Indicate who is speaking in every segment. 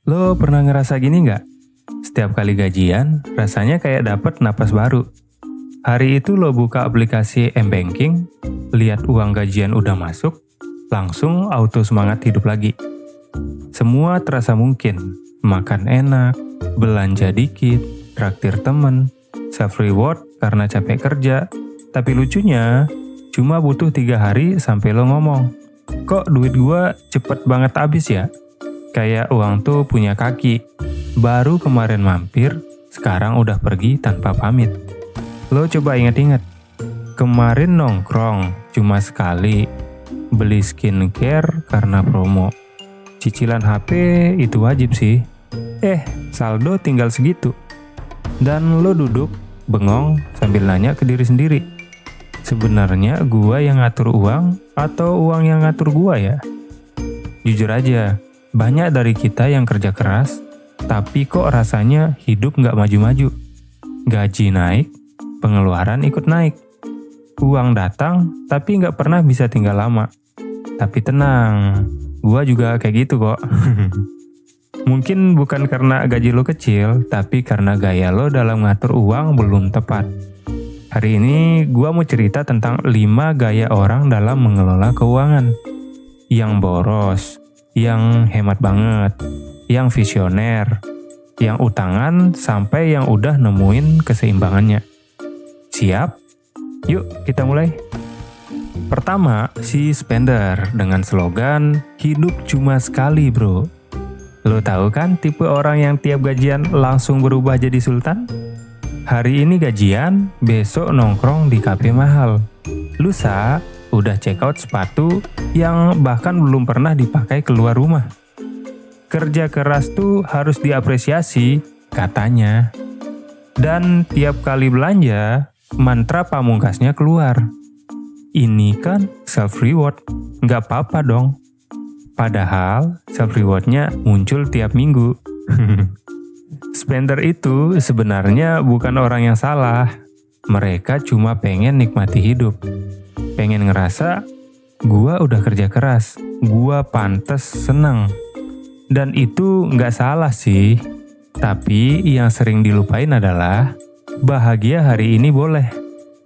Speaker 1: Lo pernah ngerasa gini nggak? Setiap kali gajian, rasanya kayak dapet napas baru. Hari itu lo buka aplikasi M-Banking, lihat uang gajian udah masuk, langsung auto semangat hidup lagi. Semua terasa mungkin, makan enak, belanja dikit, traktir temen, self-reward karena capek kerja. Tapi lucunya, cuma butuh 3 hari sampai lo ngomong, kok duit gua cepet banget habis ya? Kayak uang tuh punya kaki. Baru kemarin mampir, sekarang udah pergi tanpa pamit. Lo coba inget-inget. Kemarin nongkrong cuma sekali. Beli skincare karena promo. Cicilan HP itu wajib sih. Saldo tinggal segitu. Dan lo duduk, bengong sambil nanya ke diri sendiri. Sebenarnya gua yang ngatur uang atau uang yang ngatur gua ya? Jujur aja, banyak dari kita yang kerja keras, tapi kok rasanya hidup nggak maju-maju. Gaji naik, pengeluaran ikut naik. Uang datang, tapi nggak pernah bisa tinggal lama. Tapi tenang, gua juga kayak gitu kok. Mungkin bukan karena gaji lo kecil, tapi karena gaya lo dalam ngatur uang belum tepat. Hari ini gua mau cerita tentang 5 gaya orang dalam mengelola keuangan. Yang boros, yang hemat banget, yang visioner, yang utangan, sampai yang udah nemuin keseimbangannya. Siap? Yuk kita mulai. Pertama, si spender dengan slogan, hidup cuma sekali bro. Lo tahu kan tipe orang yang tiap gajian langsung berubah jadi sultan? Hari ini gajian, besok nongkrong di kafe mahal. Lusa, udah check out sepatu yang bahkan belum pernah dipakai keluar rumah. Kerja keras tuh harus diapresiasi, katanya. Dan tiap kali belanja, mantra pamungkasnya keluar. Ini kan self-reward, nggak apa-apa dong. Padahal self-rewardnya muncul tiap minggu. Spender itu sebenarnya bukan orang yang salah. Mereka cuma pengen nikmati hidup. Pengen ngerasa, gua udah kerja keras, gua pantes seneng. Dan itu nggak salah sih. Tapi yang sering dilupain adalah, bahagia hari ini boleh.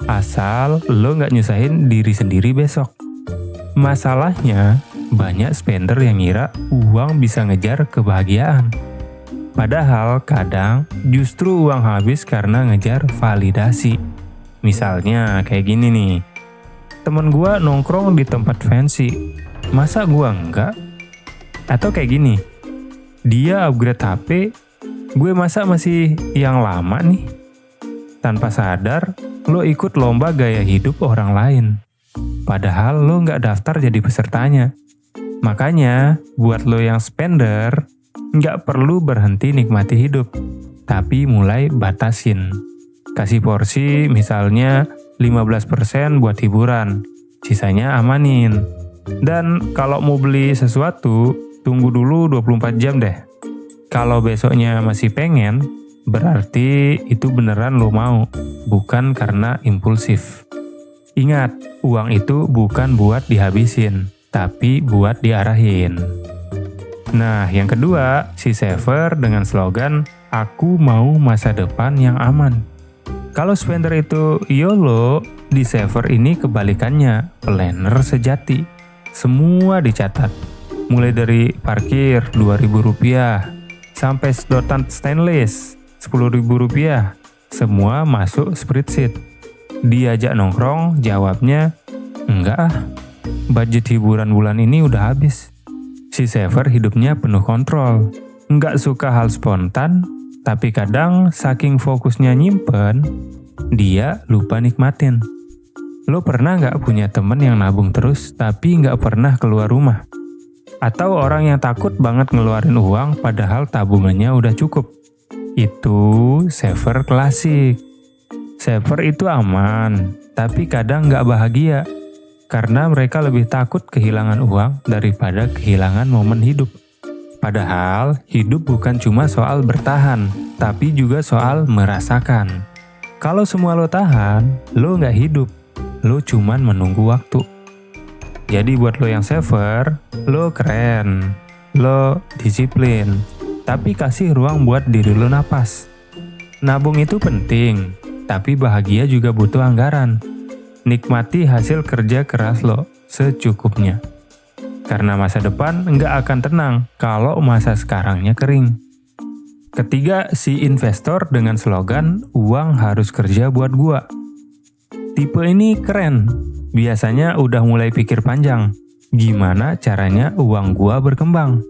Speaker 1: Asal lo nggak nyusahin diri sendiri besok. Masalahnya, banyak spender yang ngira uang bisa ngejar kebahagiaan. Padahal kadang justru uang habis karena ngejar validasi. Misalnya kayak gini nih. Temen gua nongkrong di tempat fancy, masa gua enggak? Atau kayak gini, dia upgrade HP, gue masa masih yang lama nih? Tanpa sadar, lo ikut lomba gaya hidup orang lain. Padahal lo nggak daftar jadi pesertanya. Makanya, buat lo yang spender, nggak perlu berhenti nikmati hidup, tapi mulai batasin. Kasih porsi misalnya 15% buat hiburan, sisanya amanin. Dan kalau mau beli sesuatu, tunggu dulu 24 jam deh. Kalau besoknya masih pengen, berarti itu beneran lo mau, bukan karena impulsif. Ingat, uang itu bukan buat dihabisin, tapi buat diarahin. Nah, yang kedua, si saver dengan slogan, aku mau masa depan yang aman. Kalau spender itu YOLO, di saver ini kebalikannya, planner sejati. Semua dicatat. Mulai dari parkir Rp2.000, sampai sedotan stainless Rp10.000, semua masuk spreadsheet. Diajak nongkrong, jawabnya, enggak ah, budget hiburan bulan ini udah habis. Si saver hidupnya penuh kontrol, enggak suka hal spontan, tapi kadang saking fokusnya nyimpen, dia lupa nikmatin. Lo pernah nggak punya temen yang nabung terus tapi nggak pernah keluar rumah? Atau orang yang takut banget ngeluarin uang padahal tabungannya udah cukup? Itu saver klasik. Saver itu aman, tapi kadang nggak bahagia. Karena mereka lebih takut kehilangan uang daripada kehilangan momen hidup. Padahal, hidup bukan cuma soal bertahan, tapi juga soal merasakan. Kalau semua lo tahan, lo nggak hidup. Lo cuman menunggu waktu. Jadi buat lo yang saver, lo keren. Lo disiplin. tapi kasih ruang buat diri lo napas. Nabung itu penting, tapi bahagia juga butuh anggaran. Nikmati hasil kerja keras lo secukupnya. Karena masa depan nggak akan tenang kalau masa sekarangnya kering. Ketiga, si investor dengan slogan, uang harus kerja buat gua. Tipe ini keren. Biasanya udah mulai pikir panjang. Gimana caranya uang gua berkembang?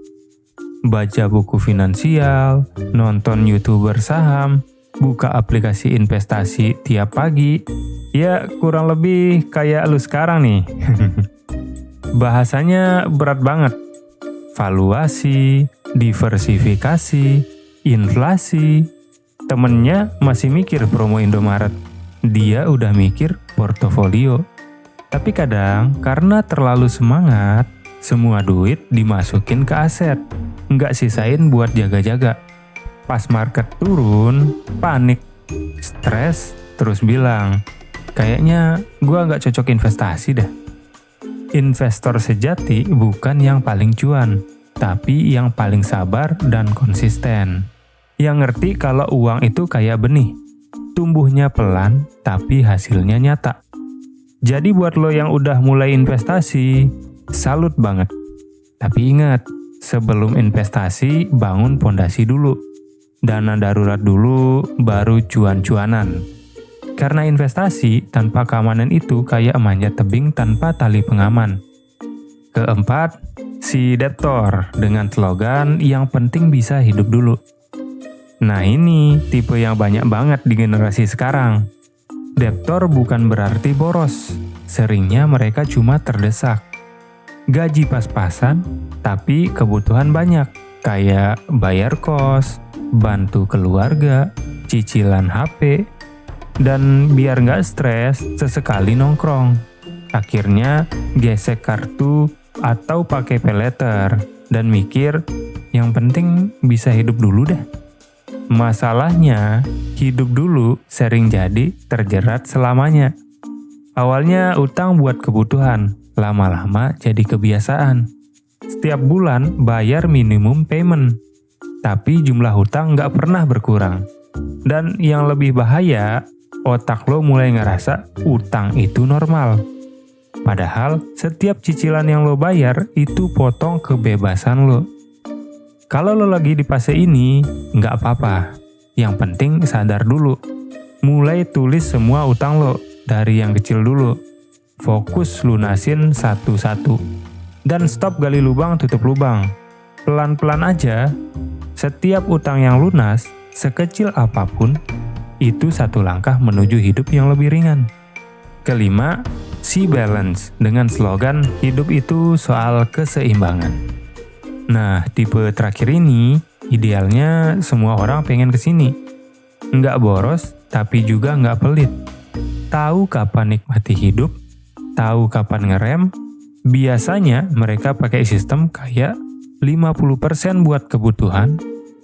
Speaker 1: Baca buku finansial, nonton YouTuber saham, buka aplikasi investasi tiap pagi. Ya kurang lebih kayak lu sekarang nih. Bahasanya berat banget. Valuasi, diversifikasi, inflasi. Temennya masih mikir promo Indomaret. Dia udah mikir portofolio. Tapi kadang karena terlalu semangat, semua duit dimasukin ke aset. Nggak sisain buat jaga-jaga. Pas market turun, panik, stres, terus bilang, kayaknya gua nggak cocok investasi dah. Investor sejati bukan yang paling cuan, tapi yang paling sabar dan konsisten. Yang ngerti kalau uang itu kayak benih, tumbuhnya pelan tapi hasilnya nyata. Jadi buat lo yang udah mulai investasi, salut banget. Tapi ingat, sebelum investasi bangun pondasi dulu. Dana darurat dulu, baru cuan-cuanan. Karena investasi tanpa keamanan itu kayak manjat tebing tanpa tali pengaman. Keempat, si debtor dengan slogan yang penting bisa hidup dulu. Nah ini tipe yang banyak banget di generasi sekarang. Debtor bukan berarti boros, seringnya mereka cuma terdesak. Gaji pas-pasan, tapi kebutuhan banyak, kayak bayar kos, bantu keluarga, cicilan HP, dan biar nggak stres, sesekali nongkrong. Akhirnya gesek kartu atau pakai paylater dan mikir, yang penting bisa hidup dulu dah. Masalahnya, hidup dulu sering jadi terjerat selamanya. Awalnya utang buat kebutuhan, lama-lama jadi kebiasaan. Setiap bulan bayar minimum payment, tapi jumlah hutang nggak pernah berkurang. Dan yang lebih bahaya, otak lo mulai ngerasa utang itu normal. Padahal setiap cicilan yang lo bayar itu potong kebebasan lo. Kalau lo lagi di fase ini, nggak apa-apa. Yang penting sadar dulu. Mulai tulis semua utang lo, dari yang kecil dulu. Fokus lunasin satu-satu. Dan stop gali lubang tutup lubang. Pelan-pelan aja, setiap utang yang lunas, sekecil apapun, itu satu langkah menuju hidup yang lebih ringan. Kelima, si balance dengan slogan hidup itu soal keseimbangan. Nah, tipe terakhir ini idealnya semua orang pengen kesini. Nggak boros, tapi juga nggak pelit. Tahu kapan nikmati hidup, tahu kapan ngerem. Biasanya mereka pakai sistem kayak 50% buat kebutuhan,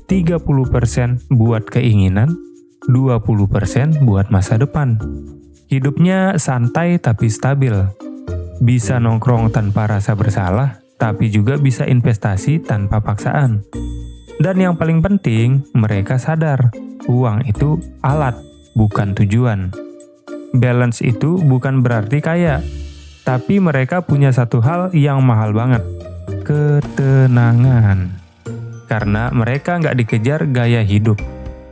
Speaker 1: 30% buat keinginan, 20% buat masa depan. Hidupnya santai tapi stabil. Bisa nongkrong tanpa rasa bersalah, tapi juga bisa investasi tanpa paksaan. Dan yang paling penting, mereka sadar, uang itu alat, bukan tujuan. Balance itu bukan berarti kaya, tapi mereka punya satu hal yang mahal banget, ketenangan. Karena mereka nggak dikejar gaya hidup,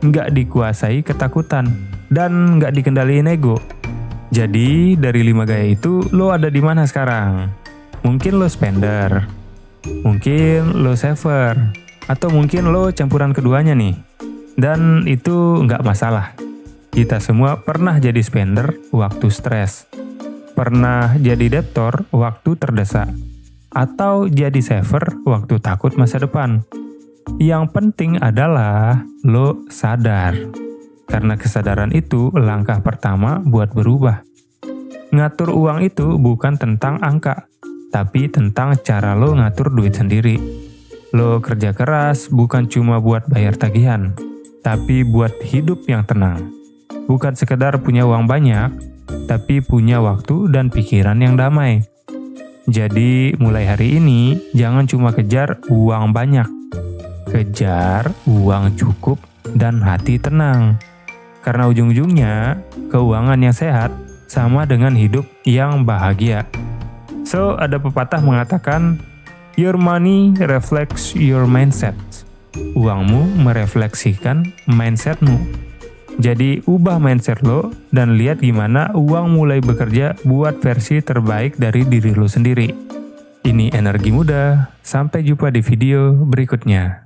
Speaker 1: nggak dikuasai ketakutan, dan nggak dikendaliin ego. Jadi, dari 5 gaya itu, lo ada di mana sekarang? Mungkin lo spender, mungkin lo saver, atau mungkin lo campuran keduanya nih. Dan itu nggak masalah. Kita semua pernah jadi spender waktu stres, pernah jadi debtor waktu terdesak, atau jadi saver waktu takut masa depan. Yang penting adalah lo sadar. Karena kesadaran itu langkah pertama buat berubah. Ngatur uang itu bukan tentang angka, tapi tentang cara lo ngatur duit sendiri. Lo kerja keras bukan cuma buat bayar tagihan, tapi buat hidup yang tenang. Bukan sekedar punya uang banyak, tapi punya waktu dan pikiran yang damai. Jadi mulai hari ini, jangan cuma kejar uang banyak. Kejar uang cukup dan hati tenang. Karena ujung-ujungnya, keuangan yang sehat sama dengan hidup yang bahagia. So, ada pepatah mengatakan, your money reflects your mindset. Uangmu merefleksikan mindsetmu. Jadi, ubah mindset lo dan lihat gimana uang mulai bekerja buat versi terbaik dari diri lo sendiri. Ini Energi Muda, sampai jumpa di video berikutnya.